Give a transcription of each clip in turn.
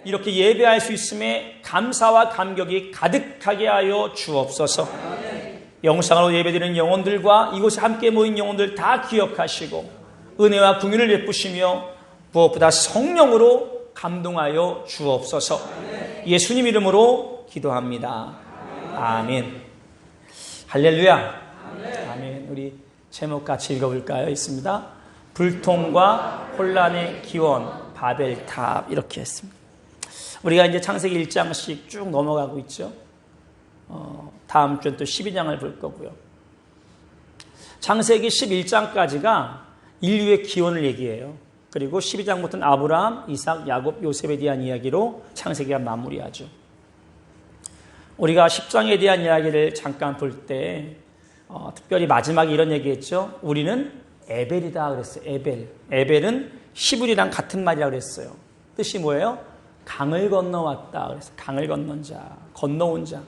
이렇게 예배할 수 있음에 감사와 감격이 가득하게 하여 주옵소서. 영상으로 예배드리는 영혼들과 이곳에 함께 모인 영혼들 다 기억하시고 은혜와 긍휼을 베푸시며 무엇보다 성령으로 감동하여 주옵소서. 예수님 이름으로 기도합니다. 아멘. 할렐루야. 아멘. 우리 제목 같이 읽어볼까요? 있습니다. 불통과 혼란의 기원 바벨탑, 이렇게 했습니다. 우리가 이제 창세기 1장씩 쭉 넘어가고 있죠. 다음 주엔 또 12장을 볼 거고요. 창세기 11장까지가 인류의 기원을 얘기해요. 그리고 12장부터는 아브라함, 이삭, 야곱, 요셉에 대한 이야기로 창세기가 마무리하죠. 우리가 10장에 대한 이야기를 잠깐 볼 때 특별히 마지막에 이런 얘기했죠. 우리는 에벨이다 그랬어요. 에벨은 히브리랑 같은 말이라고 그랬어요. 뜻이 뭐예요? 강을 건너왔다 그랬어요. 강을 건넌 자, 건너온 자.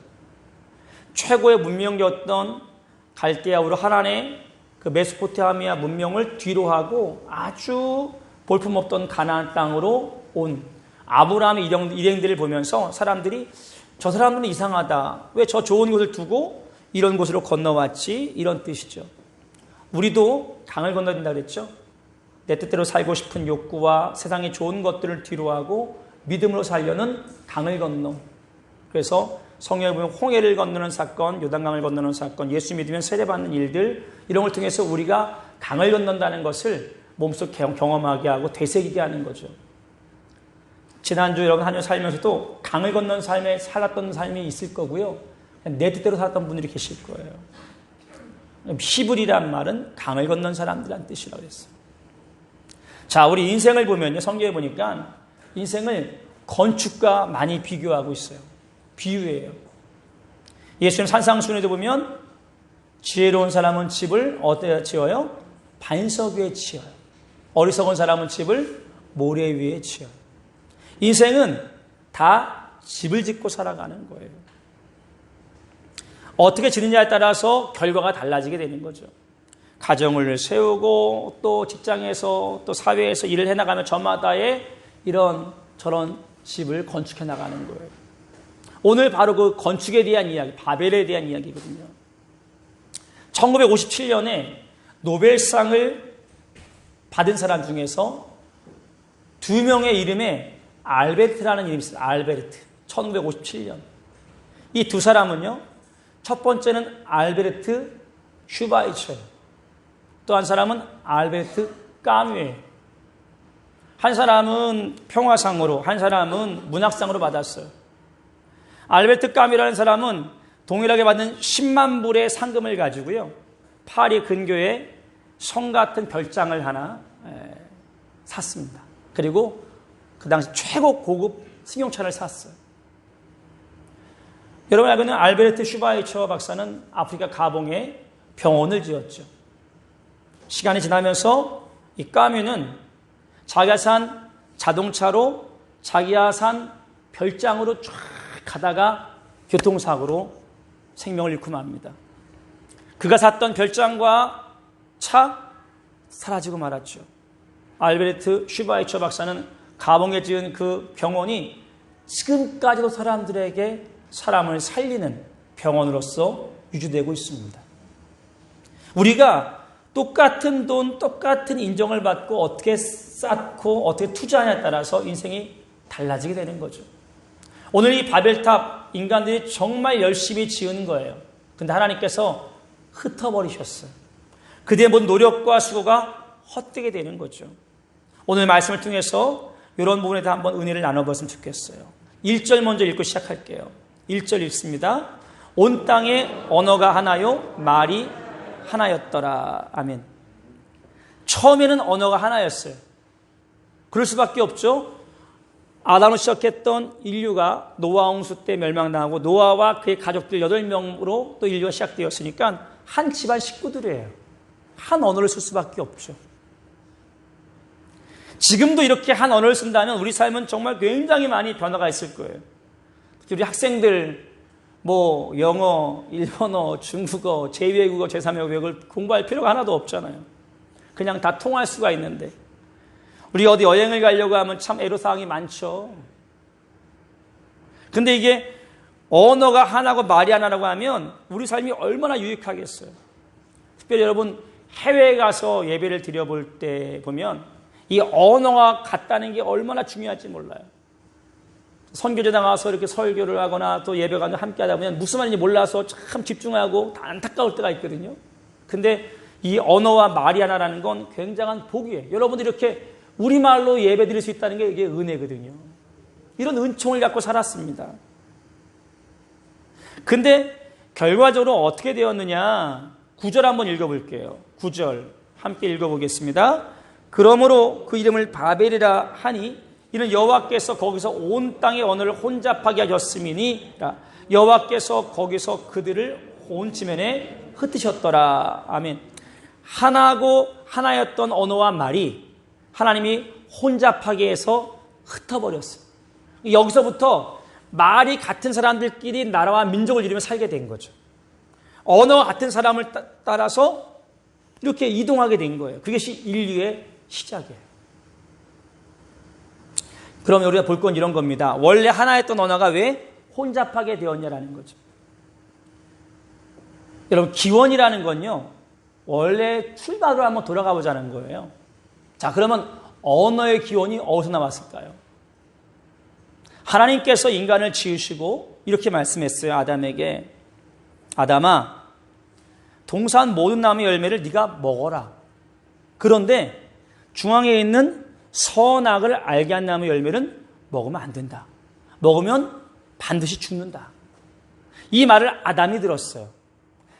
최고의 문명이었던 갈대아우르 하란의 그 메소포타미아 문명을 뒤로 하고 아주 볼품없던 가나안 땅으로 온 아브라함의 일행들을 보면서 사람들이 저 사람들은 이상하다. 왜 저 좋은 곳을 두고 이런 곳으로 건너왔지? 이런 뜻이죠. 우리도 강을 건너야 된다 그랬죠. 내 뜻대로 살고 싶은 욕구와 세상의 좋은 것들을 뒤로하고 믿음으로 살려는 강을 건너. 그래서 성경에 보면 홍해를 건너는 사건, 요단강을 건너는 사건, 예수 믿으면 세례받는 일들, 이런 걸 통해서 우리가 강을 건넌다는 것을 몸속 경험하게 하고 되새기게 하는 거죠. 지난주 여러분 한 주 살면서도 강을 건넌 삶에 살았던 삶이 있을 거고요. 내 뜻대로 살았던 분들이 계실 거예요. 히브리란 말은 강을 건넌 사람들이란 뜻이라고 했어요. 자, 우리 인생을 보면요. 성경에 보니까 인생을 건축과 많이 비교하고 있어요. 비유예요. 예수님 산상수훈에도 보면 지혜로운 사람은 집을 어디에 지어요? 반석 위에 지어요. 어리석은 사람은 집을 모래 위에 지어요. 인생은 다 집을 짓고 살아가는 거예요. 어떻게 지느냐에 따라서 결과가 달라지게 되는 거죠. 가정을 세우고 또 직장에서 또 사회에서 일을 해나가며 저마다의 이런 저런 집을 건축해 나가는 거예요. 오늘 바로 그 건축에 대한 이야기, 바벨에 대한 이야기거든요. 1957년에 노벨상을 받은 사람 중에서 두 명의 이름에 알베르트라는 이름이 있어요. 알베르트. 1957년. 이 두 사람은요. 첫 번째는 알베르트 슈바이처예요. 또 한 사람은 알베르트 까뮤예요. 한 사람은 평화상으로, 한 사람은 문학상으로 받았어요. 알베르트 까뮤라는 사람은 동일하게 받은 10만 불의 상금을 가지고요. 파리 근교에 성 같은 별장을 하나 샀습니다. 그리고 그 당시 최고 고급 승용차를 샀어요. 여러분 알고 있는 알베르트 슈바이처 박사는 아프리카 가봉에 병원을 지었죠. 시간이 지나면서 이 까뮤는 자기가 산 자동차로 자기가 산 별장으로 쫙 가다가 교통사고로 생명을 잃고 맙니다. 그가 샀던 별장과 차 사라지고 말았죠. 알베르트 슈바이처 박사는 가봉에 지은 그 병원이 지금까지도 사람들에게 사람을 살리는 병원으로서 유지되고 있습니다. 우리가 똑같은 돈, 똑같은 인정을 받고 어떻게 쌓고 어떻게 투자하냐에 따라서 인생이 달라지게 되는 거죠. 오늘 이 바벨탑 인간들이 정말 열심히 지은 거예요. 근데 하나님께서 흩어버리셨어요. 그들의 모든 노력과 수고가 헛되게 되는 거죠. 오늘 말씀을 통해서 이런 부분에 대해 한번 은혜를 나눠봤으면 좋겠어요. 1절 먼저 읽고 시작할게요. 1절 읽습니다. 온 땅에 언어가 하나요, 말이 하나였더라. 아멘. 처음에는 언어가 하나였어요. 그럴 수밖에 없죠. 아담으로 시작했던 인류가 노아 홍수 때 멸망당하고 노아와 그의 가족들 8명으로 또 인류가 시작되었으니까 한 집안 식구들이에요. 한 언어를 쓸 수밖에 없죠. 지금도 이렇게 한 언어를 쓴다면 우리 삶은 정말 굉장히 많이 변화가 있을 거예요. 우리 학생들 영어, 일본어, 중국어, 제2외국어, 제3외국어를 공부할 필요가 하나도 없잖아요. 그냥 다 통할 수가 있는데 우리 어디 여행을 가려고 하면 참 애로사항이 많죠. 근데 이게 언어가 하나고 말이 하나라고 하면 우리 삶이 얼마나 유익하겠어요. 특별히 여러분 해외에 가서 예배를 드려볼 때 보면 이 언어가 같다는 게 얼마나 중요할지 몰라요. 선교제 나가서 이렇게 설교를 하거나 또 예배가 함께 하다 보면 무슨 말인지 몰라서 참 집중하고 안타까울 때가 있거든요. 근데 이 언어와 말이 하나라는 건 굉장한 복이에요. 여러분들이 이렇게 우리말로 예배 드릴 수 있다는 게 이게 은혜거든요. 이런 은총을 갖고 살았습니다. 근데 결과적으로 어떻게 되었느냐? 9절 한번 읽어볼게요. 9절 함께 읽어보겠습니다. 그러므로 그 이름을 바벨이라 하니 이는 여호와께서 거기서 온 땅의 언어를 혼잡하게 하셨음이니라. 여호와께서 거기서 그들을 온지면에 흩으셨더라. 아멘. 하나고 하나였던 언어와 말이 하나님이 혼잡하게 해서 흩어버렸어요. 여기서부터 말이 같은 사람들끼리 나라와 민족을 이루며 살게 된 거죠. 언어가 같은 사람을 따라서 이렇게 이동하게 된 거예요. 그것이 인류의 시작이에요. 그러면 우리가 볼 건 이런 겁니다. 원래 하나였던 언어가 왜 혼잡하게 되었냐라는 거죠. 여러분 기원이라는 건요. 원래 출발로 한번 돌아가 보자는 거예요. 자, 그러면 언어의 기원이 어디서 나왔을까요? 하나님께서 인간을 지으시고 이렇게 말씀했어요. 아담에게. 아담아, 동산 모든 나무의 열매를 네가 먹어라. 그런데 중앙에 있는 선악을 알게 한 나무의 열매는 먹으면 안 된다. 먹으면 반드시 죽는다. 이 말을 아담이 들었어요.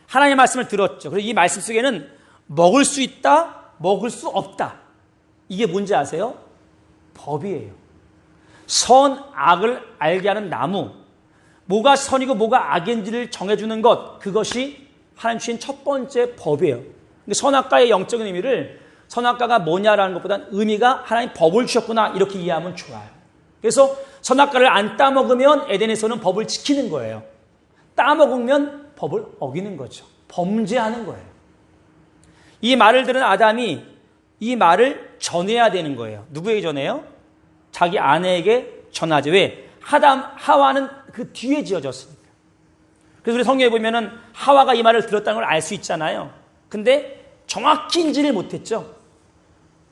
하나님의 말씀을 들었죠. 그리고 이 말씀 속에는 먹을 수 있다, 먹을 수 없다. 이게 뭔지 아세요? 법이에요. 선, 악을 알게 하는 나무, 뭐가 선이고 뭐가 악인지를 정해주는 것, 그것이 하나님 주신 첫 번째 법이에요. 선악과의 영적인 의미를 선악과가 뭐냐라는 것보다는 의미가 하나님 법을 주셨구나 이렇게 이해하면 좋아요. 그래서 선악과를 안 따먹으면 에덴에서는 법을 지키는 거예요. 따먹으면 법을 어기는 거죠. 범죄하는 거예요. 이 말을 들은 아담이 이 말을 전해야 되는 거예요. 누구에게 전해요? 자기 아내에게 전하지. 왜? 하와는 그 뒤에 지어졌으니까. 그래서 우리 성경에 보면은 하와가 이 말을 들었다는 걸 알 수 있잖아요. 근데 정확히 인지를 못했죠.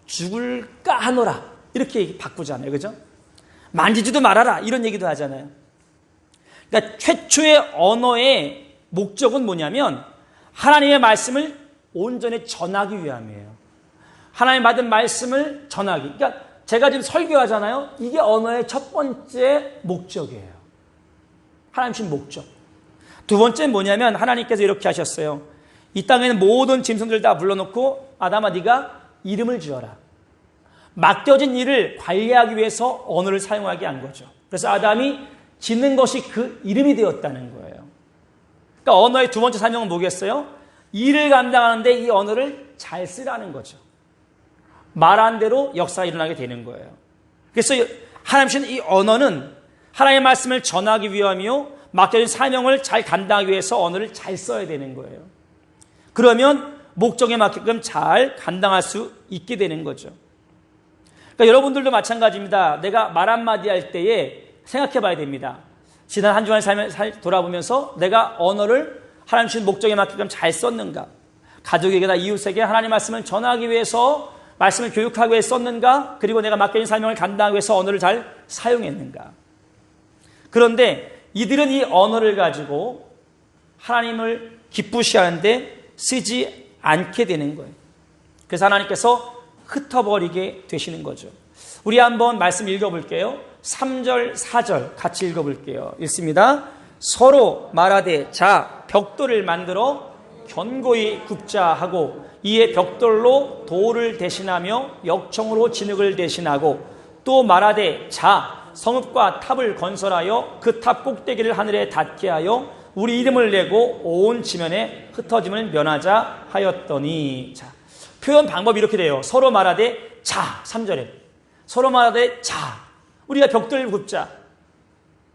죽을까 하노라 이렇게 바꾸잖아요. 그죠? 만지지도 말아라 이런 얘기도 하잖아요. 그러니까 최초의 언어의 목적은 뭐냐면 하나님의 말씀을 온전히 전하기 위함이에요. 하나님 받은 말씀을 전하기. 그러니까 제가 지금 설교하잖아요. 이게 언어의 첫 번째 목적이에요. 하나님 주신 목적. 두 번째는 뭐냐면 하나님께서 이렇게 하셨어요. 이 땅에는 모든 짐승들 다 불러놓고 아담아 네가 이름을 지어라. 맡겨진 일을 관리하기 위해서 언어를 사용하게 한 거죠. 그래서 아담이 짓는 것이 그 이름이 되었다는 거예요. 그러니까 언어의 두 번째 사명은 뭐겠어요? 일을 감당하는데 이 언어를 잘 쓰라는 거죠. 말한 대로 역사가 일어나게 되는 거예요. 그래서 하나님 주신 이 언어는 하나님의 말씀을 전하기 위함이요 맡겨진 사명을 잘 감당하기 위해서 언어를 잘 써야 되는 거예요. 그러면 목적에 맞게끔 잘 감당할 수 있게 되는 거죠. 그러니까 여러분들도 마찬가지입니다. 내가 말 한마디 할 때에 생각해 봐야 됩니다. 지난 한 주간의 삶을 돌아보면서 내가 언어를 하나님 주신 목적에 맞게끔 잘 썼는가? 가족에게나 이웃에게 하나님 말씀을 전하기 위해서 말씀을 교육하기 위해 썼는가? 그리고 내가 맡겨진 사명을 감당하기 위해서 언어를 잘 사용했는가? 그런데 이들은 이 언어를 가지고 하나님을 기쁘시하는데 쓰지 않게 되는 거예요. 그래서 하나님께서 흩어버리게 되시는 거죠. 우리 한번 말씀 읽어볼게요. 3절, 4절 같이 읽어볼게요. 읽습니다. 서로 말하되 자 벽돌을 만들어 견고히 굽자 하고 이에 벽돌로 돌을 대신하며 역청으로 진흙을 대신하고 또 말하되 자 성읍과 탑을 건설하여 그 탑 꼭대기를 하늘에 닿게 하여 우리 이름을 내고 온 지면에 흩어짐을 면하자 하였더니. 자, 표현 방법이 이렇게 돼요. 서로 말하되 자, 3절에 서로 말하되 자 우리가 벽돌을 굽자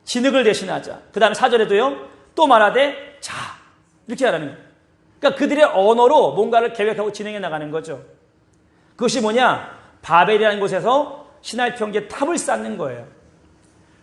진흙을 대신하자. 그 다음에 4절에도요 또 말하되 자 이렇게 하라는 거예요. 그러니까 그들의 언어로 뭔가를 계획하고 진행해 나가는 거죠. 그것이 뭐냐? 바벨이라는 곳에서 시나이 평지에 탑을 쌓는 거예요.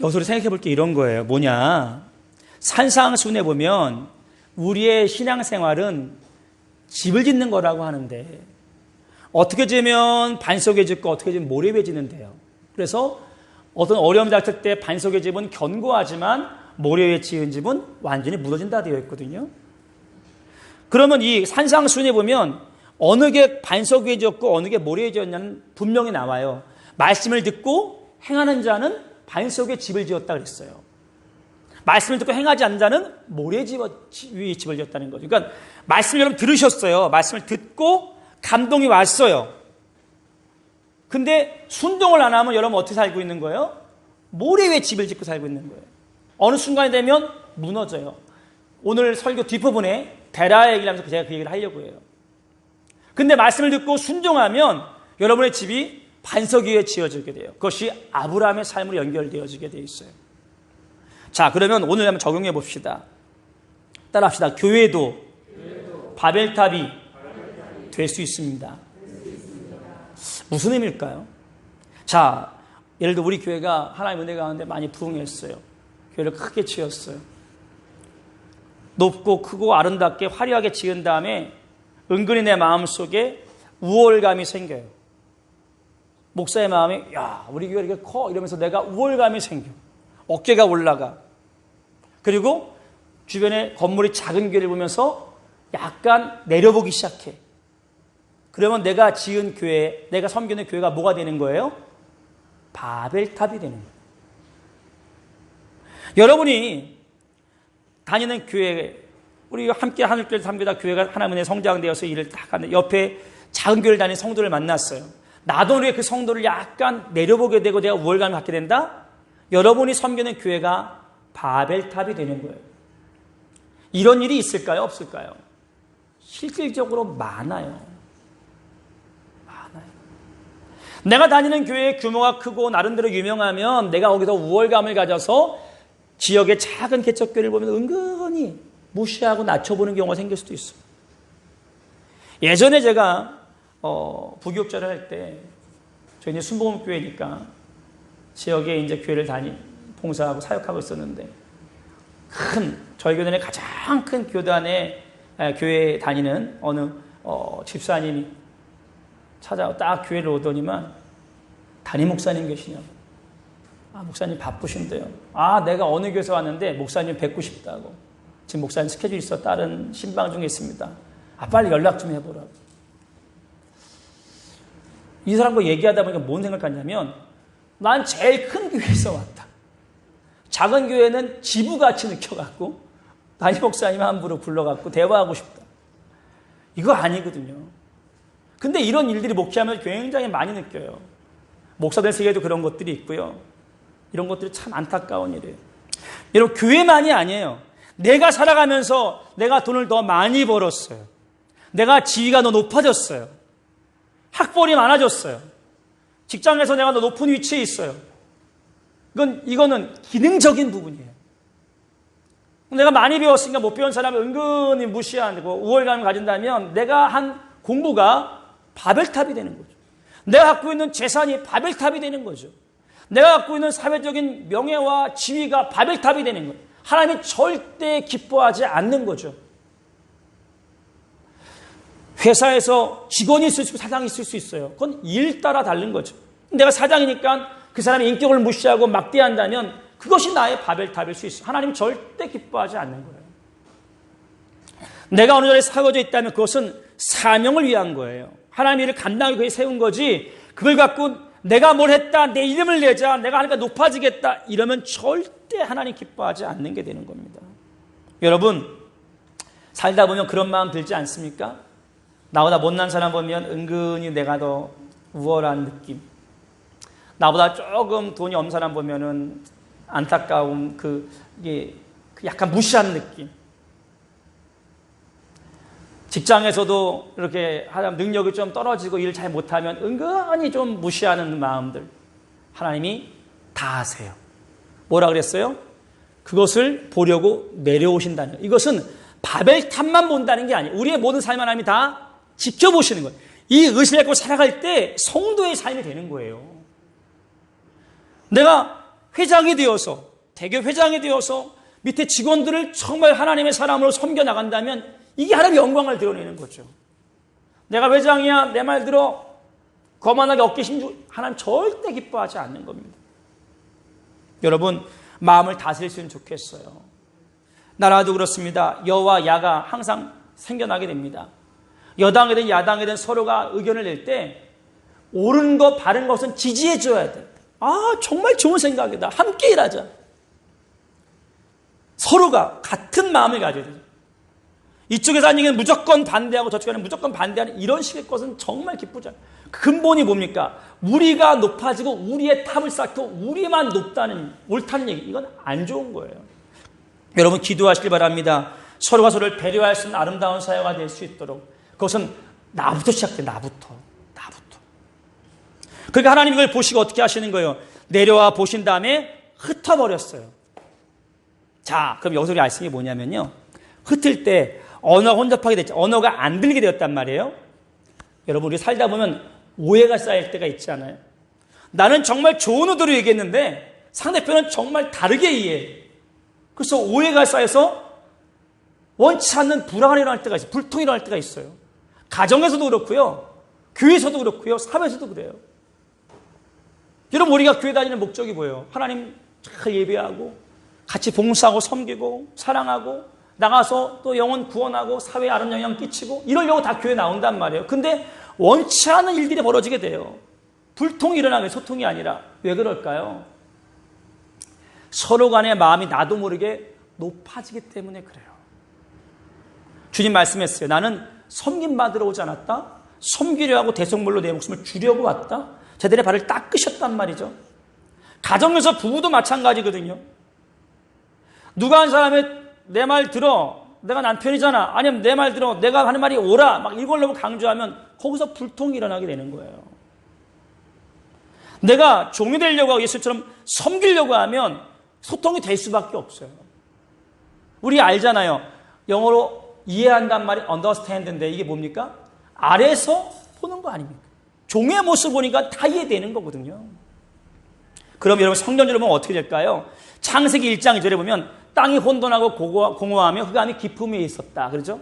여기서 생각해 볼 게 이런 거예요. 뭐냐? 산상수훈에 보면 우리의 신앙생활은 집을 짓는 거라고 하는데 어떻게 지으면 반석에 짓고 어떻게 지으면 모래 위에 짓는데요. 그래서 어떤 어려움이 닥칠 때 반석의 집은 견고하지만 모래 위에 지은 집은 완전히 무너진다 되어 있거든요. 그러면 이 산상수훈에 보면 어느 게 반석 위에 지었고 어느 게 모래 위에 지었냐는 분명히 나와요. 말씀을 듣고 행하는 자는 반석에 집을 지었다 그랬어요. 말씀을 듣고 행하지 않는 자는 모래 위에 집을 지었다는 거죠. 그러니까 말씀을 여러분 들으셨어요. 말씀을 듣고 감동이 왔어요. 근데 순종을 안 하면 여러분 어떻게 살고 있는 거예요? 모래 위에 집을 짓고 살고 있는 거예요. 어느 순간이 되면 무너져요. 오늘 설교 뒷부분에 베라 얘기를 하면서 제가 그 얘기를 하려고 해요. 근데 말씀을 듣고 순종하면 여러분의 집이 반석 위에 지어지게 돼요. 그것이 아브라함의 삶으로 연결되어지게 되어 있어요. 자, 그러면 오늘 한번 적용해 봅시다. 따라합시다. 교회도 바벨탑이 될 수 있습니다. 무슨 의미일까요? 자, 예를 들어 우리 교회가 하나님의 은혜 가운데 많이 부흥했어요. 교회를 크게 지었어요. 높고 크고 아름답게 화려하게 지은 다음에 은근히 내 마음속에 우월감이 생겨요. 목사의 마음이 야, 우리 교회 이렇게 커 이러면서 내가 우월감이 생겨. 어깨가 올라가. 그리고 주변에 건물이 작은 교회를 보면서 약간 내려보기 시작해. 그러면 내가 지은 교회, 내가 섬기는 교회가 뭐가 되는 거예요? 바벨탑이 되는 거예요. 여러분이 다니는 교회, 우리 함께 하늘교회 섬기다 교회가 하나님의 성장되어서 일을 딱 하는데 옆에 작은 교회를 다니는 성도를 만났어요. 나도 왜 그 성도를 약간 내려보게 되고 내가 우월감을 갖게 된다? 여러분이 섬기는 교회가 바벨탑이 되는 거예요. 이런 일이 있을까요? 없을까요? 실질적으로 많아요. 내가 다니는 교회의 규모가 크고 나름대로 유명하면 내가 거기서 우월감을 가져서 지역의 작은 개척교회를 보면 은근히 무시하고 낮춰보는 경우가 생길 수도 있어요. 예전에 제가 부교육자를 할 때 저희 이제 순복음교회니까 지역에 이제 교회를 봉사하고 사역하고 있었는데 저희 교단의 가장 큰 교단에 교회에 다니는 어느 집사님이 찾아와 딱 교회를 오더니만 담임 목사님 계시냐고. 목사님 바쁘신데요. 내가 어느 교회에서 왔는데 목사님 뵙고 싶다고. 지금 목사님 스케줄 있어 다른 신방 중에 있습니다. 빨리 연락 좀 해보라고. 이 사람과 얘기하다 보니까 뭔 생각하냐면 난 제일 큰 교회에서 왔다. 작은 교회는 지부같이 느껴갖고 담임 목사님 함부로 불러갖고 대화하고 싶다. 이거 아니거든요. 근데 이런 일들이 목회하면 굉장히 많이 느껴요. 목사들 세계에도 그런 것들이 있고요. 이런 것들이 참 안타까운 일이에요. 여러분, 교회만이 아니에요. 내가 살아가면서 내가 돈을 더 많이 벌었어요. 내가 지위가 더 높아졌어요. 학벌이 많아졌어요. 직장에서 내가 더 높은 위치에 있어요. 이거는 기능적인 부분이에요. 내가 많이 배웠으니까 못 배운 사람을 은근히 무시하고 우월감을 가진다면 내가 한 공부가 바벨탑이 되는 거죠. 내가 갖고 있는 재산이 바벨탑이 되는 거죠. 내가 갖고 있는 사회적인 명예와 지위가 바벨탑이 되는 거예요. 하나님이 절대 기뻐하지 않는 거죠. 회사에서 직원이 있을 수 있고 사장이 있을 수 있어요. 그건 일 따라 다른 거죠. 내가 사장이니까 그 사람의 인격을 무시하고 막대한다면 그것이 나의 바벨탑일 수 있어요. 하나님이 절대 기뻐하지 않는 거예요. 내가 어느 자리에 세워져 있다면 그것은 사명을 위한 거예요. 하나님의 일을 감당하기 위해 세운 거지 그걸 갖고 내가 뭘 했다, 내 이름을 내자, 내가 하니까 높아지겠다 이러면 절대 하나님 기뻐하지 않는 게 되는 겁니다. 여러분, 살다 보면 그런 마음 들지 않습니까? 나보다 못난 사람 보면 은근히 내가 더 우월한 느낌, 나보다 조금 돈이 없는 사람 보면은 안타까움, 약간 무시한 느낌. 직장에서도 이렇게 능력이 좀 떨어지고 일 잘 못하면 은근히 좀 무시하는 마음들. 하나님이 다 아세요. 뭐라 그랬어요? 그것을 보려고 내려오신다는 거예요. 이것은 바벨탑만 본다는 게 아니에요. 우리의 모든 삶을 하나님이 다 지켜보시는 거예요. 이 의식을 갖고 살아갈 때 성도의 삶이 되는 거예요. 내가 회장이 되어서, 대교 회장이 되어서 밑에 직원들을 정말 하나님의 사람으로 섬겨나간다면 이게 하나님의 영광을 드러내는 거죠. 내가 회장이야, 내 말 들어, 거만하게 어깨 힘주고, 하나님 절대 기뻐하지 않는 겁니다. 여러분, 마음을 다스렸으면 좋겠어요. 나라도 그렇습니다. 여와 야가 항상 생겨나게 됩니다. 여당이든 야당이든 서로가 의견을 낼 때 옳은 것, 바른 것은 지지해 줘야 돼. 아, 정말 좋은 생각이다. 함께 일하자. 서로가 같은 마음을 가져야 되죠. 이쪽에서 하는 얘기는 무조건 반대하고 저쪽에는 무조건 반대하는 이런 식의 것은 정말 기쁘지 않아요. 근본이 뭡니까? 우리가 높아지고 우리의 탑을 쌓고 우리만 높다는, 옳다는 얘기, 이건 안 좋은 거예요. 여러분, 기도하시길 바랍니다. 서로가 서로를 배려할 수 있는 아름다운 사회가 될 수 있도록. 그것은 나부터 시작돼. 나부터. 그러니까 하나님 이걸 보시고 어떻게 하시는 거예요? 내려와 보신 다음에 흩어버렸어요. 자, 그럼 여기서 우리 말씀이 뭐냐면요, 흩을 때 언어가 혼잡하게 됐죠. 언어가 안 들리게 되었단 말이에요. 여러분, 우리 살다 보면 오해가 쌓일 때가 있잖아요. 나는 정말 좋은 의도로 얘기했는데 상대편은 정말 다르게 이해해. 그래서 오해가 쌓여서 원치 않는 불화가 일어날 때가 있어요. 불통이 일어날 때가 있어요. 가정에서도 그렇고요, 교회에서도 그렇고요, 사회에서도 그래요. 여러분, 우리가 교회 다니는 목적이 뭐예요? 하나님 잘 예배하고 같이 봉사하고 섬기고 사랑하고 나가서 또 영혼 구원하고 사회에 아름다운 영향 끼치고 이러려고 다 교회 나온단 말이에요. 근데 원치 않은 일들이 벌어지게 돼요. 불통이 일어나게, 소통이 아니라. 왜 그럴까요? 서로 간의 마음이 나도 모르게 높아지기 때문에 그래요. 주님 말씀했어요. 나는 섬김받으러 오지 않았다. 섬기려 하고 대속물로 내 목숨을 주려고 왔다. 제들의 발을 닦으셨단 말이죠. 가정에서 부부도 마찬가지거든요. 누가 한 사람이 내 말 들어, 내가 남편이잖아, 아니면 내 말 들어, 내가 하는 말이 옳아, 막 이걸 너무 강조하면 거기서 불통이 일어나게 되는 거예요. 내가 종이 되려고 하고 예수처럼 섬기려고 하면 소통이 될 수밖에 없어요. 우리 알잖아요. 영어로 이해한단 말이 understand인데 이게 뭡니까? 아래에서 보는 거 아닙니까? 종의 모습 보니까 다 이해되는 거거든요. 그럼 여러분, 성경적으로 보면 어떻게 될까요? 창세기 1장 2절에 보면 땅이 혼돈하고 공허하며 흑암이 깊음에 있었다. 그렇죠?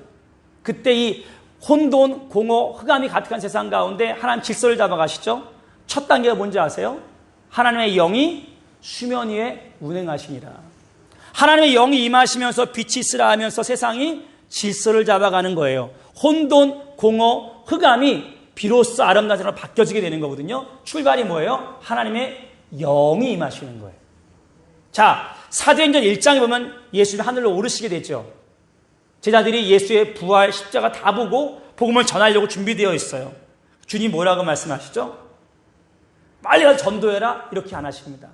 그때 이 혼돈, 공허, 흑암이 가득한 세상 가운데 하나님 질서를 잡아가시죠. 첫 단계가 뭔지 아세요? 하나님의 영이 수면 위에 운행하시니라. 하나님의 영이 임하시면서 빛이 있으라 하면서 세상이 질서를 잡아가는 거예요. 혼돈, 공허, 흑암이 비로소 아름다운 세상으로 바뀌어지게 되는 거거든요. 출발이 뭐예요? 하나님의 영이 임하시는 거예요. 자, 사도행전 1장에 보면 예수님이 하늘로 오르시게 되죠. 제자들이 예수의 부활, 십자가 다 보고 복음을 전하려고 준비되어 있어요. 주님 뭐라고 말씀하시죠? 빨리 가서 전도해라, 이렇게 안 하십니다.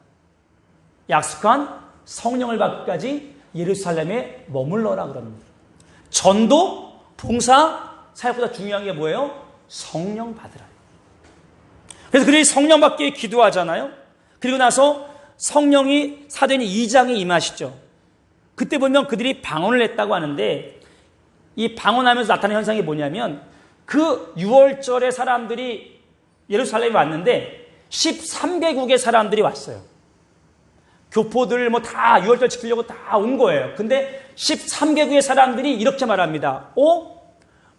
약속한 성령을 받기까지 예루살렘에 머물러라 그럽니다. 전도, 봉사, 사역보다 중요한 게 뭐예요? 성령 받으라. 그래서 그들이 성령 받기에 기도하잖아요. 그리고 나서 성령이 사도행전 2장에 임하시죠. 그때 보면 그들이 방언을 했다고 하는데, 이 방언하면서 나타나는 현상이 뭐냐면, 그 6월절에 사람들이 예루살렘에 왔는데 13개국의 사람들이 왔어요. 교포들 뭐 다 6월절 지키려고 다 온 거예요. 근데 13개국의 사람들이 이렇게 말합니다.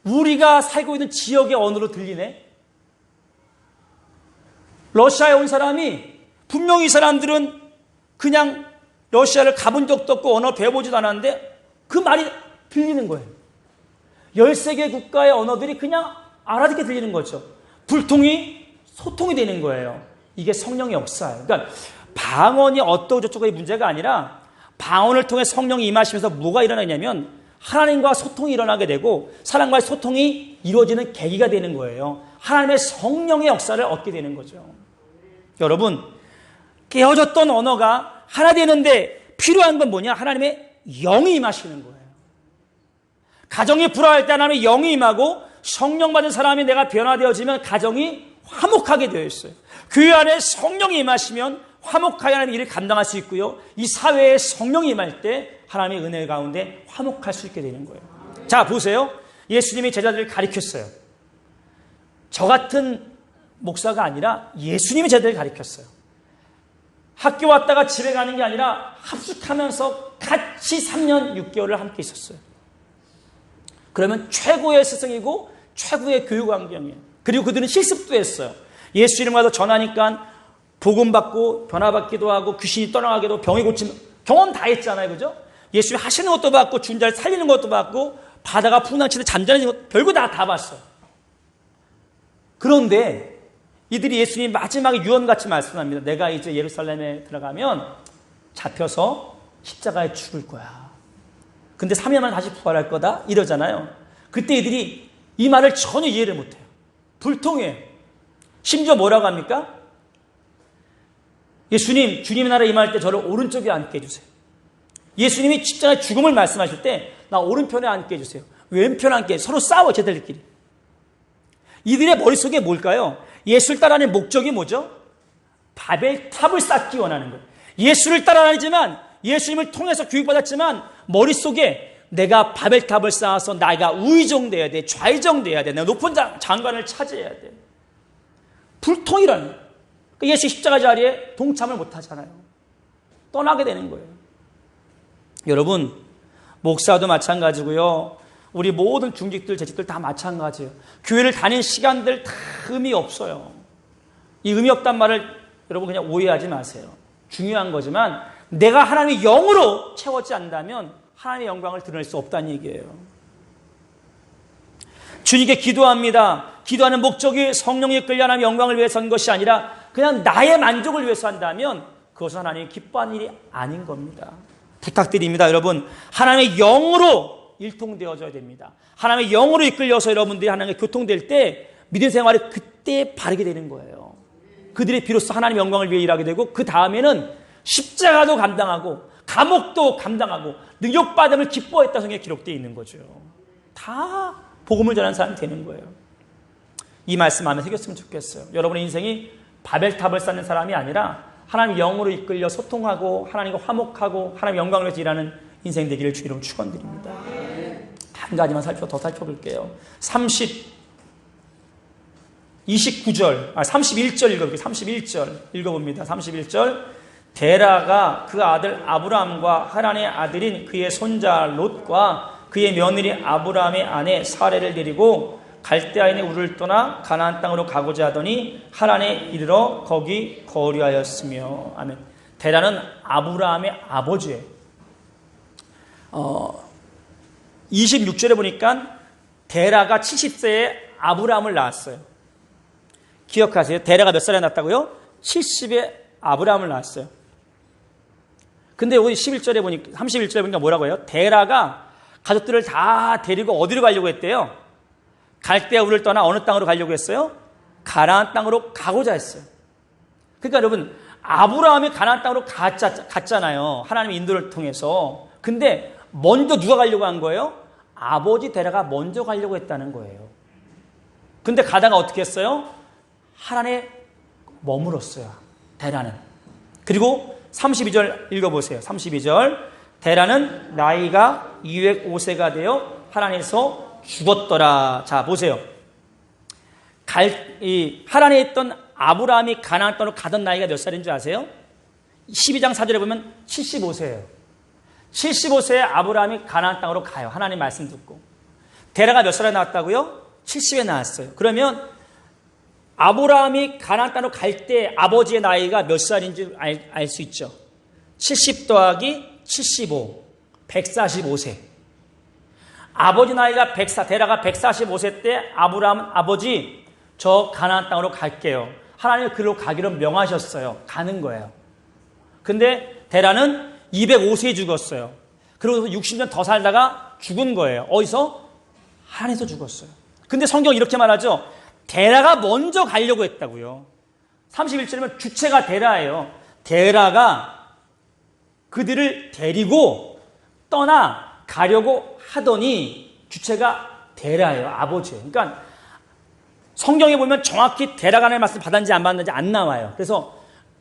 우리가 살고 있는 지역의 언어로 들리네. 러시아에 온 사람이, 분명히 이 사람들은 그냥 러시아를 가본 적도 없고 언어 배워보지도 않았는데 그 말이 들리는 거예요. 13개 국가의 언어들이 그냥 알아듣게 들리는 거죠. 불통이 소통이 되는 거예요. 이게 성령의 역사예요. 그러니까 방언이 어떠고 저쩌고의 문제가 아니라, 방언을 통해 성령이 임하시면서 뭐가 일어나냐면 하나님과 소통이 일어나게 되고 사람과의 소통이 이루어지는 계기가 되는 거예요. 하나님의 성령의 역사를 얻게 되는 거죠. 여러분, 깨어졌던 언어가 하나 되는데 필요한 건 뭐냐? 하나님의 영이 임하시는 거예요. 가정이 불화할 때 하나님의 영이 임하고 성령 받은 사람이 내가 변화되어지면 가정이 화목하게 되어 있어요. 교회 안에 성령이 임하시면 화목하게 하는 일을 감당할 수 있고요. 이 사회에 성령이 임할 때 하나님의 은혜 가운데 화목할 수 있게 되는 거예요. 자, 보세요. 예수님이 제자들을 가르쳤어요. 저 같은 목사가 아니라 예수님이 제자들을 가르쳤어요. 학교 왔다가 집에 가는 게 아니라 합숙하면서 같이 3년 6개월을 함께 있었어요. 그러면 최고의 스승이고 최고의 교육 환경이에요. 그리고 그들은 실습도 했어요. 예수 이름 가서 전하니까 복음 받고 변화받기도 하고 귀신이 떠나가기도 병이 고침 경험 다 했잖아요. 그죠? 예수님 하시는 것도 봤고 죽은 자를 살리는 것도 봤고 바다가 풍랑치듯 잠자는 것 별거 다 봤어요. 그런데 이들이 예수님 마지막에 유언같이 말씀합니다. 내가 이제 예루살렘에 들어가면 잡혀서 십자가에 죽을 거야. 근데 3일 만에 다시 부활할 거다 이러잖아요. 그때 이들이 이 말을 전혀 이해를 못해요. 불통해요. 심지어 뭐라고 합니까? 예수님, 주님의 나라에 임할 때 저를 오른쪽에 앉게 해주세요. 예수님이 십자가의 죽음을 말씀하실 때 나 오른편에 앉게 해주세요. 왼편에 앉게 해주세요. 서로 싸워 쟤들끼리. 이들의 머릿속에 뭘까요? 예수를 따라하는 목적이 뭐죠? 바벨탑을 쌓기 원하는 거예요. 예수를 따라다니지만 예수님을 통해서 교육받았지만 머릿속에 내가 바벨탑을 쌓아서 내가 우의정돼야 돼. 좌의정돼야 돼. 내가 높은 장관을 차지해야 돼. 불통이라는 거예요. 예수 십자가 자리에 동참을 못하잖아요. 떠나게 되는 거예요. 여러분 목사도 마찬가지고요. 우리 모든 중직들 재직들 다 마찬가지예요. 교회를 다닌 시간들 다 의미 없어요. 이 의미 없단 말을 여러분 그냥 오해하지 마세요. 중요한 거지만 내가 하나님의 영으로 채워지지 않는다면 하나님의 영광을 드러낼 수 없다는 얘기예요. 주님께 기도합니다. 기도하는 목적이 성령이 끌려 하나님의 영광을 위해서 한 것이 아니라 그냥 나의 만족을 위해서 한다면 그것은 하나님이 기뻐하는 일이 아닌 겁니다. 부탁드립니다. 여러분 하나님의 영으로 일통되어져야 됩니다. 하나님의 영으로 이끌려서 여러분들이 하나님과 교통될 때 믿음 생활이 그때 바르게 되는 거예요. 그들이 비로소 하나님의 영광을 위해 일하게 되고 그 다음에는 십자가도 감당하고 감옥도 감당하고 능력받음을 기뻐했다 성경에 기록되어 있는 거죠. 다 복음을 전하는 사람이 되는 거예요. 이 말씀 마음에 새겼으면 좋겠어요. 여러분의 인생이 바벨탑을 쌓는 사람이 아니라 하나님의 영으로 이끌려 소통하고 하나님과 화목하고 하나님의 영광을 위해서 일하는 인생 되기를 주 이름으로 축원드립니다. 한 가지만 더 살펴볼게요. 31절 읽어볼게요. 31절 읽어봅니다. 31절 데라가 그 아들 아브라함과 하란의 아들인 그의 손자 롯과 그의 며느리 아브라함의 아내 사레를 데리고 갈대아인의 우를 떠나 가나안 땅으로 가고자 하더니 하란에 이르러 거기 거류하였으며. 아멘. 데라는 아브라함의 아버지예요. 26절에 보니까 데라가 70세에 아브라함을 낳았어요. 기억하세요? 데라가 몇 살에 낳았다고요? 70에 아브라함을 낳았어요. 근데 여기 31절에 보니까 뭐라고 해요? 데라가 가족들을 다 데리고 어디로 가려고 했대요? 갈대아 우를 떠나 어느 땅으로 가려고 했어요? 가나안 땅으로 가고자 했어요. 그러니까 여러분 아브라함이 가나안 땅으로 갔잖아요. 하나님의 인도를 통해서. 근데 먼저 누가 가려고 한 거예요? 아버지 데라가 먼저 가려고 했다는 거예요. 근데 가다가 어떻게 했어요? 하란에 머물었어요. 데라는. 그리고 32절 읽어보세요. 32절 데라는 나이가 205세가 되어 하란에서 죽었더라. 자 보세요. 하란에 있던 아브라함이 가나안 땅으로 가던 나이가 몇 살인 줄 아세요? 12장 4절에 보면 75세예요. 75세에 아브라함이 가나안 땅으로 가요. 하나님 말씀 듣고. 데라가 몇 살에 나왔다고요? 70에 나왔어요. 그러면 아브라함이 가나안 땅으로 갈 때 아버지의 나이가 몇 살인지 알 수 있죠. 70 더하기 75, 145세. 아버지 나이가 데라가 145세 때 아브라함은 아버지 저 가나안 땅으로 갈게요. 하나님이 그로 가기로 명하셨어요. 가는 거예요. 근데 데라는 205세에 죽었어요. 그리고 60년 더 살다가 죽은 거예요. 어디서? 하란에서 죽었어요. 근데 성경 이렇게 말하죠. 데라가 먼저 가려고 했다고요. 31절이면 주체가 데라예요. 데라가 그들을 데리고 떠나 가려고 하더니 주체가 데라예요. 아버지예요. 그러니까 성경에 보면 정확히 데라가 하나님의 말씀을 받았는지 안 받았는지 안 나와요. 그래서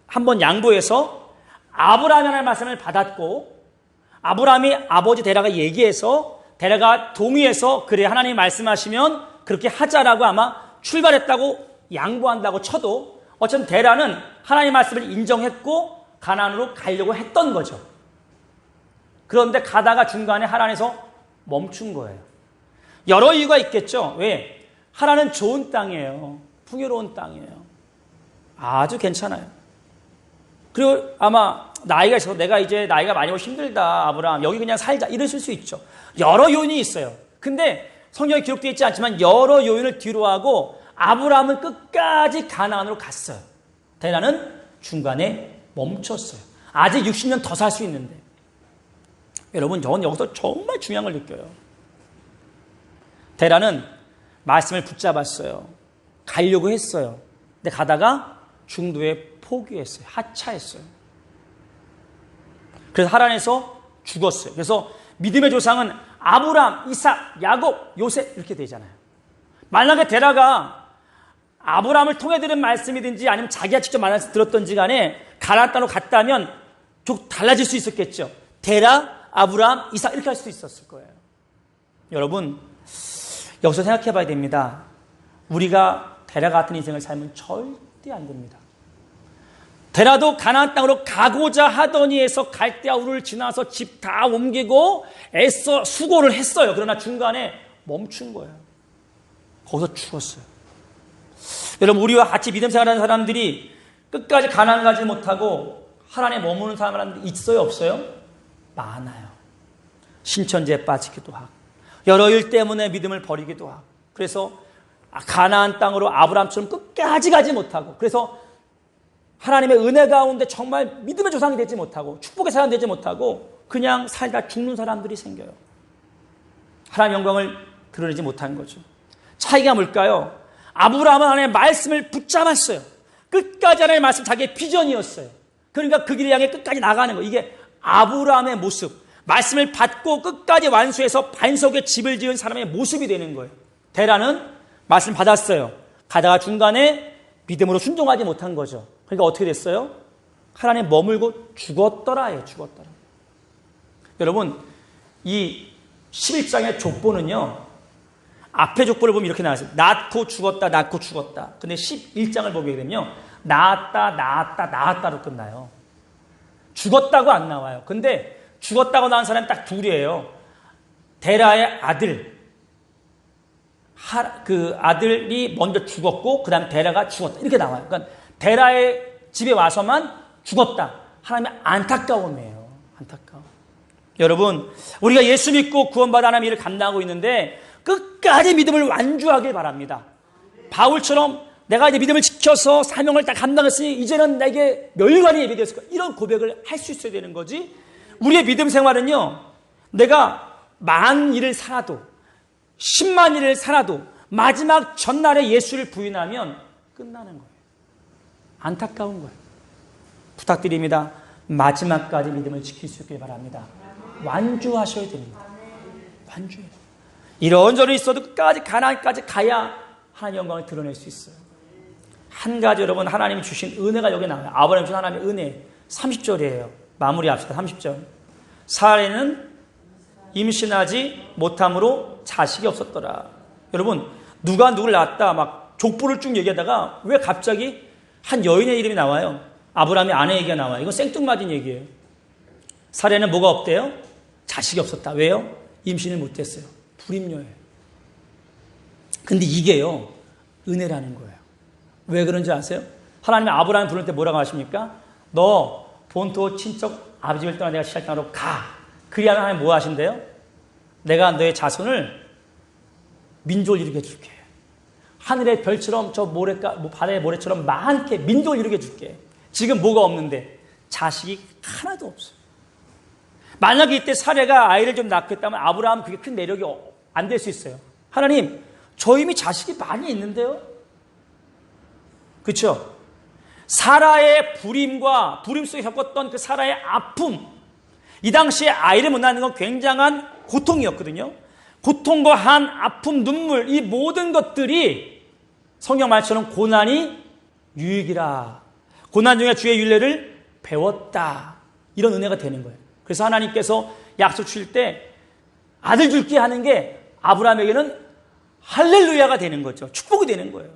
한번 양보해서 아브라함이 하나님의 말씀을 받았고 아브라함이 아버지 데라가 얘기해서 데라가 동의해서 그래 하나님이 말씀하시면 그렇게 하자라고 아마 출발했다고 양보한다고 쳐도 어쨌든 데라는 하나님의 말씀을 인정했고 가나안으로 가려고 했던 거죠. 그런데 가다가 중간에 하란에서 멈춘 거예요. 여러 이유가 있겠죠. 왜? 하란은 좋은 땅이에요. 풍요로운 땅이에요. 아주 괜찮아요. 그리고 아마 나이가 있어서 내가 이제 나이가 많이 오고 힘들다, 아브라함 여기 그냥 살자 이러실 수 있죠. 여러 요인이 있어요. 근데 성경에 기록되어 있지 않지만 여러 요인을 뒤로하고 아브라함은 끝까지 가나안으로 갔어요. 데라는 중간에 멈췄어요. 아직 60년 더 살 수 있는데. 여러분, 저는 여기서 정말 중요한 걸 느껴요. 데라는 말씀을 붙잡았어요. 가려고 했어요. 근데 가다가 중도에 포기했어요. 하차했어요. 그래서 하란에서 죽었어요. 그래서 믿음의 조상은 아브라함, 이삭, 야곱, 요셉 이렇게 되잖아요. 만약에 데라가 아브라함을 통해 들은 말씀이든지 아니면 자기가 직접 말씀 들었던지 간에 가나안 땅으로 갔다면 좀 달라질 수 있었겠죠. 데라, 아브라함, 이삭 이렇게 할 수도 있었을 거예요. 여러분, 여기서 생각해 봐야 됩니다. 우리가 데라 같은 인생을 살면 절대 안 됩니다. 데라도 가나안 땅으로 가고자 하더니 해서 갈대아 우르를 지나서 집 다 옮기고 애써 수고를 했어요. 그러나 중간에 멈춘 거예요. 거기서 죽었어요. 여러분, 우리와 같이 믿음 생활하는 사람들이 끝까지 가나안 가지 못하고 하란에 머무는 사람들이 있어요, 없어요? 많아요. 신천지에 빠지기도 하고 여러 일 때문에 믿음을 버리기도 하고 그래서 가나안 땅으로 아브라함처럼 끝까지 가지 못하고 그래서 하나님의 은혜 가운데 정말 믿음의 조상이 되지 못하고 축복의 사람 되지 못하고 그냥 살다 죽는 사람들이 생겨요. 하나님의 영광을 드러내지 못한 거죠. 차이가 뭘까요? 아브라함은 하나님의 말씀을 붙잡았어요. 끝까지 하나님의 말씀 자기의 비전이었어요. 그러니까 그 길을 향해 끝까지 나가는 거예요. 이게 아브라함의 모습. 말씀을 받고 끝까지 완수해서 반석에 집을 지은 사람의 모습이 되는 거예요. 데라는 말씀 받았어요. 가다가 중간에 믿음으로 순종하지 못한 거죠. 그러니까 어떻게 됐어요? 하나님에 머물고 죽었더라예요. 죽었더라. 여러분, 이 11장의 족보는요. 앞에 족보를 보면 이렇게 나왔어요. 낳고 죽었다, 낳고 죽었다. 근데 11장을 보게 되면요. 낳았다, 낳았다, 낳았다로 끝나요. 죽었다고 안 나와요. 근데 죽었다고 나온 사람이 딱 둘이에요. 데라의 아들. 그 아들이 먼저 죽었고 그 다음 데라가 죽었다. 이렇게 나와요. 그러니까 데라의 집에 와서만 죽었다. 하나님의 안타까움이에요. 안타까움. 여러분, 우리가 예수 믿고 구원받아 하나님의 일을 감당하고 있는데 끝까지 믿음을 완주하길 바랍니다. 바울처럼 내가 이제 믿음을 지켜서 사명을 다 감당했으니 이제는 내게 멸관이 예비되었을 거야. 이런 고백을 할 수 있어야 되는 거지. 우리의 믿음 생활은요. 내가 만 일을 살아도 10만 일을 살아도 마지막 전날에 예수를 부인하면 끝나는 거예요. 안타까운 거예요. 부탁드립니다. 마지막까지 믿음을 지킬 수 있길 바랍니다. 완주하셔야 됩니다. 완주해요. 이런저런 있어도 끝까지 가나안까지 가야 하나님의 영광을 드러낼 수 있어요. 한 가지 여러분 하나님이 주신 은혜가 여기 나와요. 아브라함이 주신 하나님의 은혜 30절이에요. 마무리합시다. 30절. 사라는 임신하지 못함으로 자식이 없었더라. 여러분, 누가 누굴 낳았다 막 족보를 쭉 얘기하다가 왜 갑자기 한 여인의 이름이 나와요? 아브라함의 아내 얘기가 나와요. 이건 생뚱맞은 얘기예요. 사라는 뭐가 없대요? 자식이 없었다. 왜요? 임신을 못했어요. 불임녀예요. 근데 이게요, 은혜라는 거예요. 왜 그런지 아세요? 하나님이 아브라함을 부를 때 뭐라고 하십니까? 너 본토 친척 아버지 집을 떠나 내가 시작 땅으로 가. 그리하면 하나님 뭐 하신대요? 내가 너의 자손을 민족을 이루게 해줄게. 하늘의 별처럼 저 바다의 모래처럼 많게 민족을 이루게 해줄게. 지금 뭐가 없는데? 자식이 하나도 없어요. 만약에 이때 사례가 아이를 좀 낳고 했다면 아브라함은 그게 큰 매력이 안 될 수 있어요. 하나님, 저 이미 자식이 많이 있는데요? 그렇죠? 사라의 불임과 불임 속에 겪었던 그 사라의 아픔, 이 당시에 아이를 못 낳는 건 굉장한 고통이었거든요. 고통과 한 아픔, 눈물, 이 모든 것들이 성경 말처럼 고난이 유익이라. 고난 중에 주의 윤례를 배웠다. 이런 은혜가 되는 거예요. 그래서 하나님께서 약속 주실 때 아들 줄게 하는 게 아브라함에게는 할렐루야가 되는 거죠. 축복이 되는 거예요.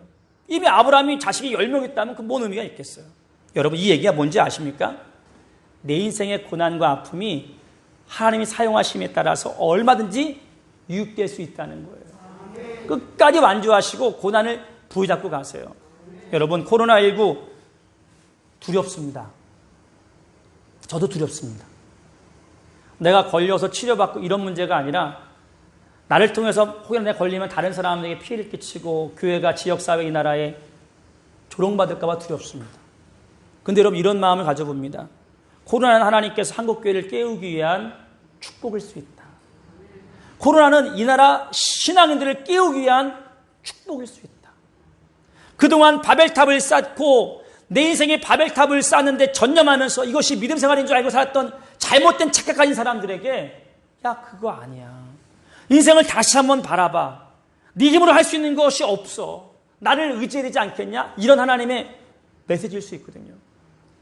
이미 아브라함이 자식이 10명 있다면 그 뭔 의미가 있겠어요? 여러분, 이 얘기가 뭔지 아십니까? 내 인생의 고난과 아픔이 하나님이 사용하심에 따라서 얼마든지 유익될 수 있다는 거예요. 끝까지 완주하시고 고난을 부여잡고 가세요. 여러분, 코로나19 두렵습니다. 저도 두렵습니다. 내가 걸려서 치료받고 이런 문제가 아니라 나를 통해서 혹여나 내가 걸리면 다른 사람에게 피해를 끼치고 교회가 지역사회 이 나라에 조롱받을까 봐 두렵습니다. 근데 여러분, 이런 마음을 가져봅니다. 코로나는 하나님께서 한국교회를 깨우기 위한 축복일 수 있다. 코로나는 이 나라 신앙인들을 깨우기 위한 축복일 수 있다. 그동안 바벨탑을 쌓고 내 인생에 바벨탑을 쌓는데 전념하면서 이것이 믿음 생활인 줄 알고 살았던 잘못된 착각 가진 사람들에게 야, 그거 아니야. 인생을 다시 한번 바라봐. 네 힘으로 할 수 있는 것이 없어. 나를 의지해야 되지 않겠냐? 이런 하나님의 메시지일 수 있거든요.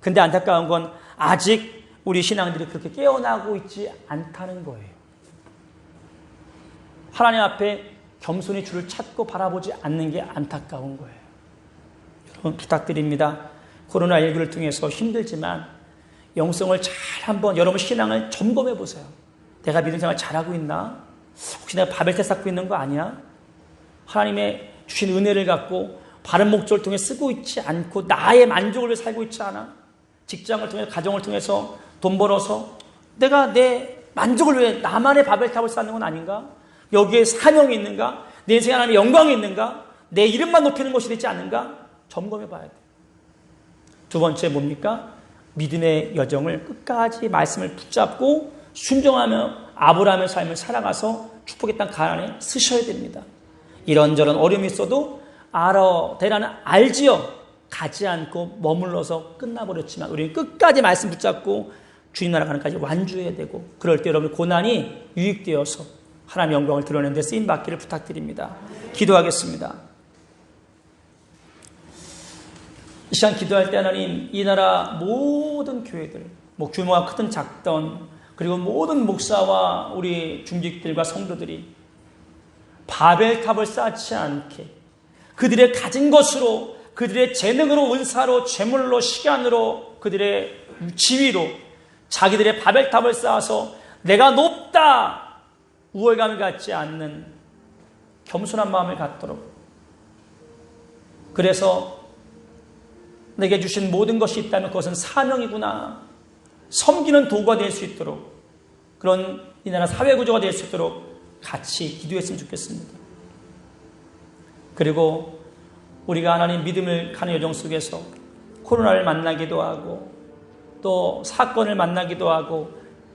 근데 안타까운 건 아직 우리 신앙들이 그렇게 깨어나고 있지 않다는 거예요. 하나님 앞에 겸손히 주를 찾고 바라보지 않는 게 안타까운 거예요. 여러분, 부탁드립니다. 코로나19를 통해서 힘들지만 영성을 잘 한번 여러분 신앙을 점검해 보세요. 내가 믿음 생활 잘하고 있나? 혹시 내가 바벨탑 쌓고 있는 거 아니야? 하나님의 주신 은혜를 갖고 바른 목적을 통해 쓰고 있지 않고 나의 만족을 위해 살고 있지 않아? 직장을 통해 가정을 통해서 돈 벌어서 내가 내 만족을 위해 나만의 바벨탑을 쌓는 건 아닌가? 여기에 사명이 있는가? 내 인생에 하나님의 영광이 있는가? 내 이름만 높이는 것이 되지 않는가? 점검해 봐야 돼요. 두 번째 뭡니까? 믿음의 여정을 끝까지 말씀을 붙잡고 순종하며 아브라함의 삶을 살아가서 축복의 땅 가나안에 쓰셔야 됩니다. 이런저런 어려움이 있어도 대라는 알지요. 가지 않고 머물러서 끝나버렸지만 우리는 끝까지 말씀 붙잡고 주님 나라 가는까지 완주해야 되고, 그럴 때 여러분 고난이 유익되어서 하나님의 영광을 드러내는 데 쓰임받기를 부탁드립니다. 기도하겠습니다. 이 시간 기도할 때 하나님, 이 나라 모든 교회들, 규모가 크든 작든, 그리고 모든 목사와 우리 중직들과 성도들이 바벨탑을 쌓지 않게 그들의 가진 것으로, 그들의 재능으로, 은사로, 재물로, 시간으로, 그들의 지위로 자기들의 바벨탑을 쌓아서 내가 높다 우월감을 갖지 않는 겸손한 마음을 갖도록, 그래서 내게 주신 모든 것이 있다면 그것은 사명이구나, 섬기는 도구가 될 수 있도록, 그런 이 나라 사회구조가 될 수 있도록 같이 기도했으면 좋겠습니다. 그리고 우리가 하나님 믿음을 가는 여정 속에서 코로나를 만나기도 하고 또 사건을 만나기도 하고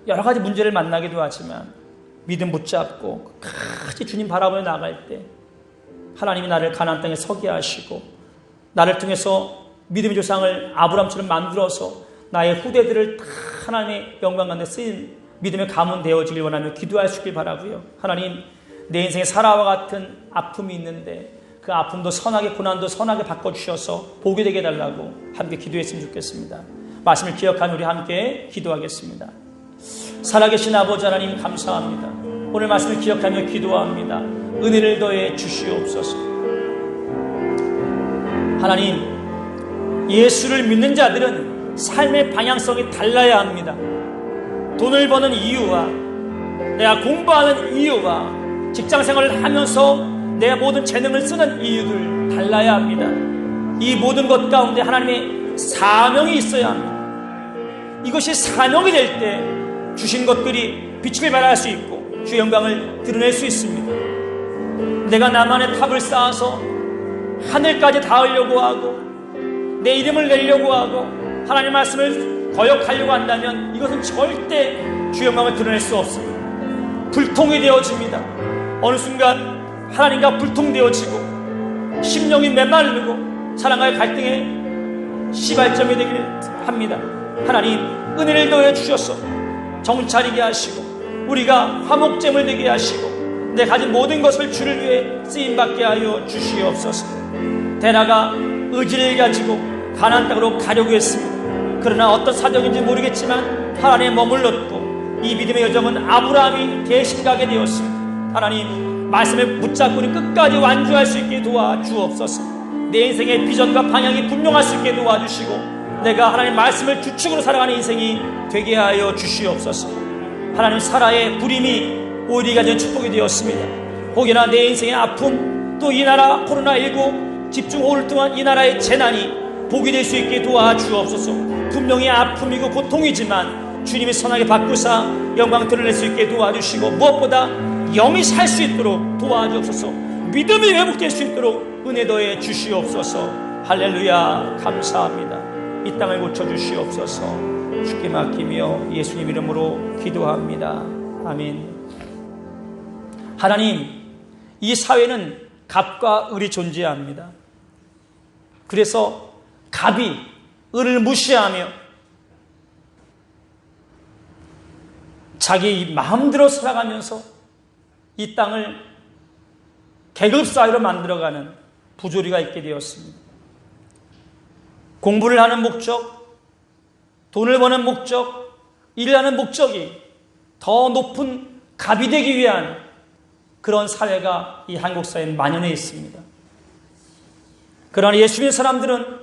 여러 가지 문제를 만나기도 하지만 믿음 붙잡고 끝까지 주님 바라보며 나갈 때 하나님이 나를 가나안 땅에 서게 하시고 나를 통해서 믿음의 조상을 아브라함처럼 만들어서 나의 후대들을 다 하나님의 영광 가운데 쓰인 믿음의 가문 되어지길 원하며 기도할 수 있길 바라고요. 하나님, 내 인생에 사라와 같은 아픔이 있는데 그 아픔도 선하게, 고난도 선하게 바꿔주셔서 복이 되게 해달라고 함께 기도했으면 좋겠습니다. 말씀을 기억하며 우리 함께 기도하겠습니다. 살아계신 아버지 하나님 감사합니다. 오늘 말씀을 기억하며 기도합니다. 은혜를 더해 주시옵소서. 하나님, 예수를 믿는 자들은 삶의 방향성이 달라야 합니다. 돈을 버는 이유와 내가 공부하는 이유와 직장생활을 하면서 내 모든 재능을 쓰는 이유들 달라야 합니다. 이 모든 것 가운데 하나님의 사명이 있어야 합니다. 이것이 사명이 될 때 주신 것들이 빛을 발할 수 있고 주의 영광을 드러낼 수 있습니다. 내가 나만의 탑을 쌓아서 하늘까지 닿으려고 하고 내 이름을 내려고 하고 하나님의 말씀을 거역하려고 한다면 이것은 절대 주의 영광을 드러낼 수 없습니다. 불통이 되어집니다. 어느 순간 하나님과 불통되어지고 심령이 메마르고 사랑과의 갈등의 시발점이 되기를 합니다. 하나님, 은혜를 더해 주셔서 정찰이게 하시고 우리가 화목제물 되게 하시고 내 가진 모든 것을 주를 위해 쓰임받게 하여 주시옵소서. 데나가 의지를 가지고 가나안 땅으로 가려고 했습니다. 그러나 어떤 사정인지 모르겠지만 하나님에 머물렀고 이 믿음의 여정은 아브라함이 대신 가게 되었습니다. 하나님, 말씀에 붙잡고 우리 끝까지 완주할 수 있게 도와주옵소서. 내 인생의 비전과 방향이 분명할 수 있게 도와주시고 내가 하나님 말씀을 주축으로 살아가는 인생이 되게 하여 주시옵소서. 하나님 사라의 불임이 오히려 된 축복이 되었습니다. 혹여나 내 인생의 아픔, 또 이 나라 코로나19 집중 호를 통한 이 나라의 재난이 복이 될 수 있게 도와주옵소서. 분명히 아픔이고 고통이지만 주님이 선하게 바꾸사 영광 드러낼 수 있게 도와주시고, 무엇보다 영이 살 수 있도록 도와주옵소서. 믿음이 회복될 수 있도록 은혜 더해 주시옵소서. 할렐루야. 감사합니다. 이 땅을 고쳐주시옵소서. 주께 맡기며 예수님 이름으로 기도합니다. 아멘. 하나님, 이 사회는 갑과 을이 존재합니다. 그래서 갑이 을을 무시하며 자기 마음대로 살아가면서 이 땅을 계급사회로 만들어가는 부조리가 있게 되었습니다. 공부를 하는 목적, 돈을 버는 목적, 일을 하는 목적이 더 높은 갑이 되기 위한 그런 사회가 이 한국 사회에 만연해 있습니다. 그러나 예수님의 사람들은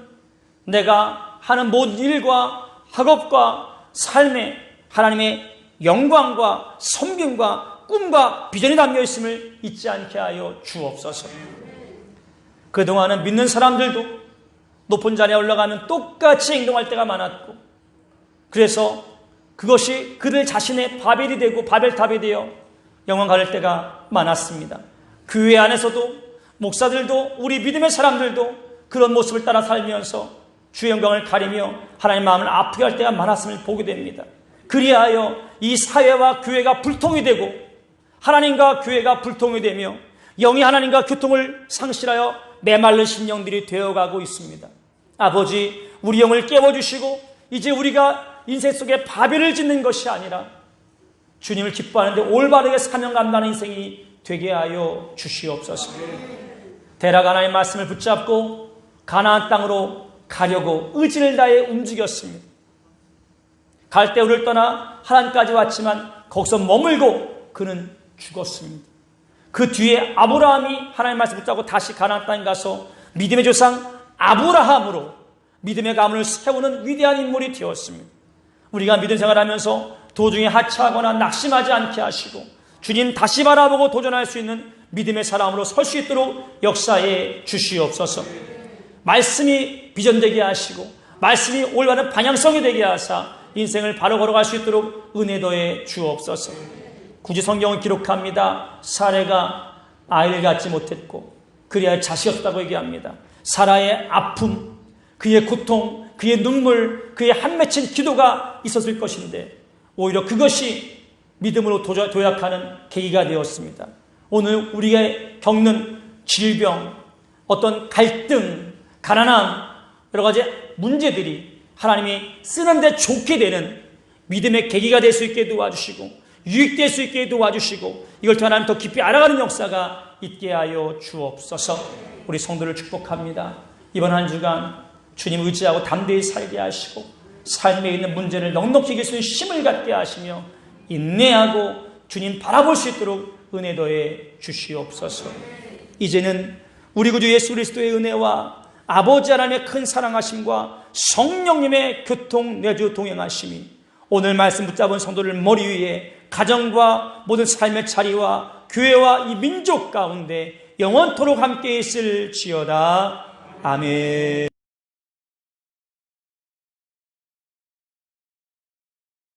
내가 하는 모든 일과 학업과 삶에 하나님의 영광과 섬김과 꿈과 비전이 담겨 있음을 잊지 않게 하여 주옵소서. 그동안은 믿는 사람들도 높은 자리에 올라가면 똑같이 행동할 때가 많았고, 그래서 그것이 그들 자신의 바벨이 되고 바벨탑이 되어 영원 가릴 때가 많았습니다. 교회 안에서도 목사들도 우리 믿음의 사람들도 그런 모습을 따라 살면서 주의 영광을 가리며 하나님 마음을 아프게 할 때가 많았음을 보게 됩니다. 그리하여 이 사회와 교회가 불통이 되고 하나님과 교회가 불통이 되며 영이 하나님과 교통을 상실하여 메말른 심령들이 되어가고 있습니다. 아버지, 우리 영을 깨워주시고 이제 우리가 인생 속에 바벨을 짓는 것이 아니라 주님을 기뻐하는데 올바르게 사명 감당하는 인생이 되게 하여 주시옵소서. 데라가 하나님의 말씀을 붙잡고 가나안 땅으로 가려고 의지를 다해 움직였습니다. 갈대우를 떠나 하란까지 왔지만 거기서 머물고 그는 죽었습니다. 그 뒤에 아브라함이 하나님의 말씀 붙잡고 다시 가나안 땅에 가서 믿음의 조상 아브라함으로 믿음의 가문을 세우는 위대한 인물이 되었습니다. 우리가 믿음 생활하면서 도중에 하차하거나 낙심하지 않게 하시고 주님 다시 바라보고 도전할 수 있는 믿음의 사람으로 설 수 있도록 역사해 주시옵소서. 말씀이 비전되게 하시고 말씀이 올바른 방향성이 되게 하사 인생을 바로 걸어갈 수 있도록 은혜 더해 주옵소서. 굳이 성경은 기록합니다. 사레가 아이를 갖지 못했고 그리하여 자식이 없다고 얘기합니다. 사라의 아픔, 그의 고통, 그의 눈물, 그의 한 맺힌 기도가 있었을 것인데 오히려 그것이 믿음으로 도약하는 계기가 되었습니다. 오늘 우리가 겪는 질병, 어떤 갈등, 가난함, 여러 가지 문제들이 하나님이 쓰는데 좋게 되는 믿음의 계기가 될 수 있게 도와주시고 유익될 수 있게 도와주시고 이걸 통해 하나님 더 깊이 알아가는 역사가 있게 하여 주옵소서. 우리 성도를 축복합니다. 이번 한 주간 주님 의지하고 담대히 살게 하시고 삶에 있는 문제를 넉넉히 이길 수 있는 힘을 갖게 하시며 인내하고 주님 바라볼 수 있도록 은혜 더해 주시옵소서. 이제는 우리 구주 예수 그리스도의 은혜와 아버지 하나님의 큰 사랑하심과 성령님의 교통 내주 동행하심이 오늘 말씀 붙잡은 성도를 머리 위에 가정과 모든 삶의 자리와 교회와 이 민족 가운데 영원토록 함께 있을지어다. 아멘.